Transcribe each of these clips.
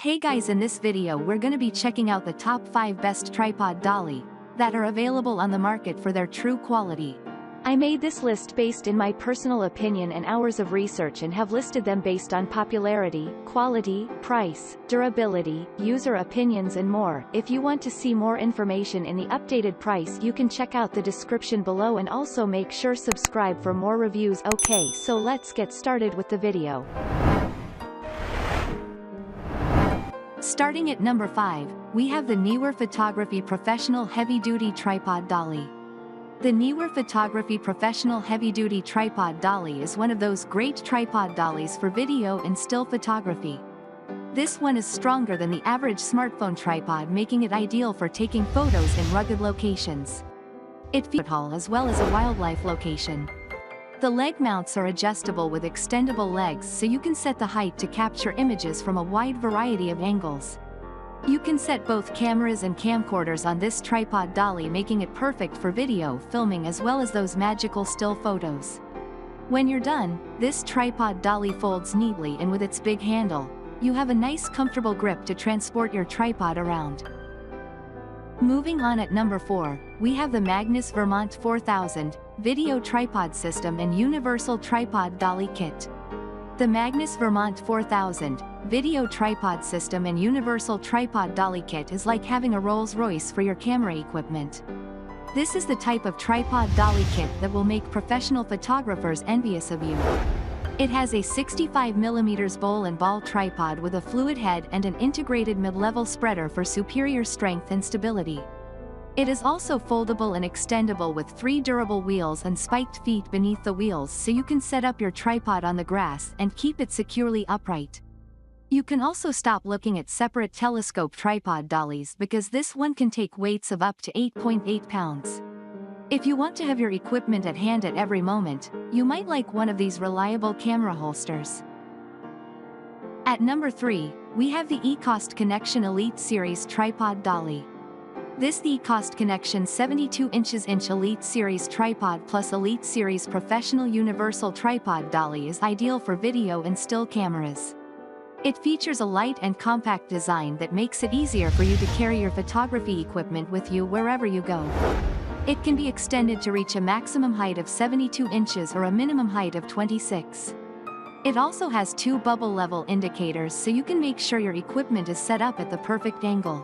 Hey guys, in this video we're gonna be checking out the top 5 best tripod dolly that are available on the market for their true quality. I made this list based in my personal opinion and hours of research and have listed them based on popularity, quality, price, durability, user opinions and more. If you want to see more information in the updated price, you can check out the description below and also make sure subscribe for more reviews. Okay, so let's get started with the video. Starting at number 5, we have the Neewer Photography Professional Heavy Duty Tripod Dolly. The Neewer Photography Professional Heavy Duty Tripod Dolly is one of those great tripod dollies for video and still photography. This one is stronger than the average smartphone tripod, making it ideal for taking photos in rugged locations. It features hall as well as a wildlife location. The leg mounts are adjustable with extendable legs, so you can set the height to capture images from a wide variety of angles. You can set both cameras and camcorders on this tripod dolly, making it perfect for video filming as well as those magical still photos. When you're done, this tripod dolly folds neatly, and with its big handle, you have a nice comfortable grip to transport your tripod around. Moving on, at number 4, we have the Magnus Vermont 4000 Video Tripod System and Universal Tripod Dolly Kit. The Magnus Vermont 4000 Video Tripod System and Universal Tripod Dolly Kit is like having a Rolls-Royce for your camera equipment. This is the type of tripod dolly kit that will make professional photographers envious of you. It has a 65mm bowl and ball tripod with a fluid head and an integrated mid-level spreader for superior strength and stability. It is also foldable and extendable with 3 durable wheels and spiked feet beneath the wheels, so you can set up your tripod on the grass and keep it securely upright. You can also stop looking at separate telescope tripod dollies, because this one can take weights of up to 8.8 pounds. If you want to have your equipment at hand at every moment, you might like one of these reliable camera holsters. At number 3, we have the eCostConnection Elite Series Tripod Dolly. This eCostConnection 72" Elite Series Tripod plus Elite Series Professional Universal Tripod Dolly is ideal for video and still cameras. It features a light and compact design that makes it easier for you to carry your photography equipment with you wherever you go. It can be extended to reach a maximum height of 72 inches or a minimum height of 26. It also has 2 bubble level indicators, so you can make sure your equipment is set up at the perfect angle.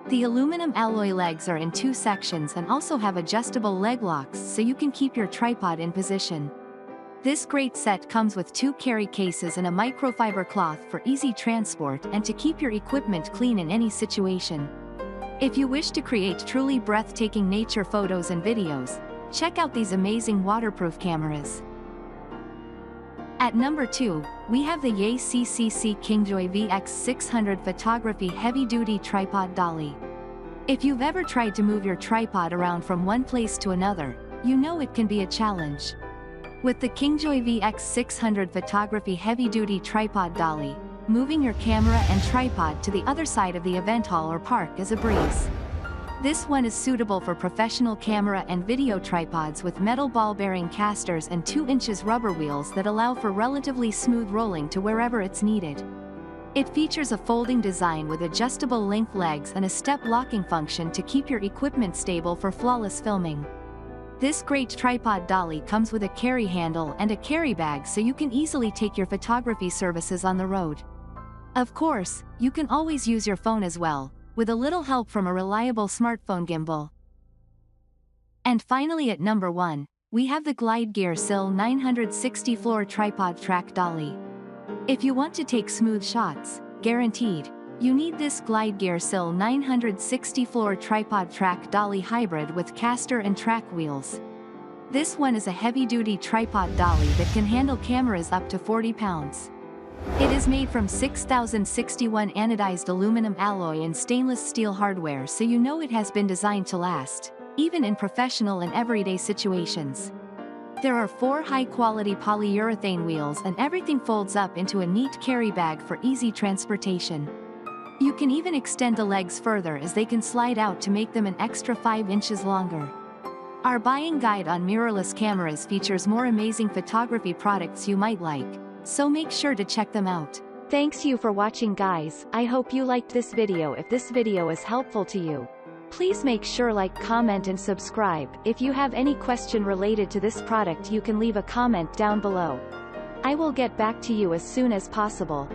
The aluminum alloy legs are in 2 sections and also have adjustable leg locks, so you can keep your tripod in position. This great set comes with 2 carry cases and a microfiber cloth for easy transport and to keep your equipment clean in any situation. If you wish to create truly breathtaking nature photos and videos, check out these amazing waterproof cameras. At number 2, we have the eCCC Kingjoy VX600 Photography Heavy Duty Tripod Dolly. If you've ever tried to move your tripod around from one place to another, you know it can be a challenge. With the Kingjoy VX600 Photography Heavy Duty Tripod Dolly, moving your camera and tripod to the other side of the event hall or park is a breeze. This one is suitable for professional camera and video tripods with metal ball-bearing casters and 2" rubber wheels that allow for relatively smooth rolling to wherever it's needed. It features a folding design with adjustable link legs and a step locking function to keep your equipment stable for flawless filming. This great tripod dolly comes with a carry handle and a carry bag, so you can easily take your photography services on the road. Of course, you can always use your phone as well, with a little help from a reliable smartphone gimbal. And finally, at number 1, we have the Glide Gear Sill 960 Floor Tripod Track Dolly. If you want to take smooth shots, guaranteed, you need this Glide Gear Sill 960 Floor Tripod Track Dolly Hybrid with caster and track wheels. This one is a heavy-duty tripod dolly that can handle cameras up to 40 pounds. It is made from 6061 anodized aluminum alloy and stainless steel hardware, so you know it has been designed to last, even in professional and everyday situations. There are 4 high-quality polyurethane wheels, and everything folds up into a neat carry bag for easy transportation. You can even extend the legs further, as they can slide out to make them an extra 5 inches longer. Our buying guide on mirrorless cameras features more amazing photography products you might like, so make sure to check them out. Thanks you for watching guys. I hope you liked this video. If this video is helpful to you, please make sure like, comment and subscribe. If you have any question related to this product you can leave a comment down below. I will get back to you as soon as possible.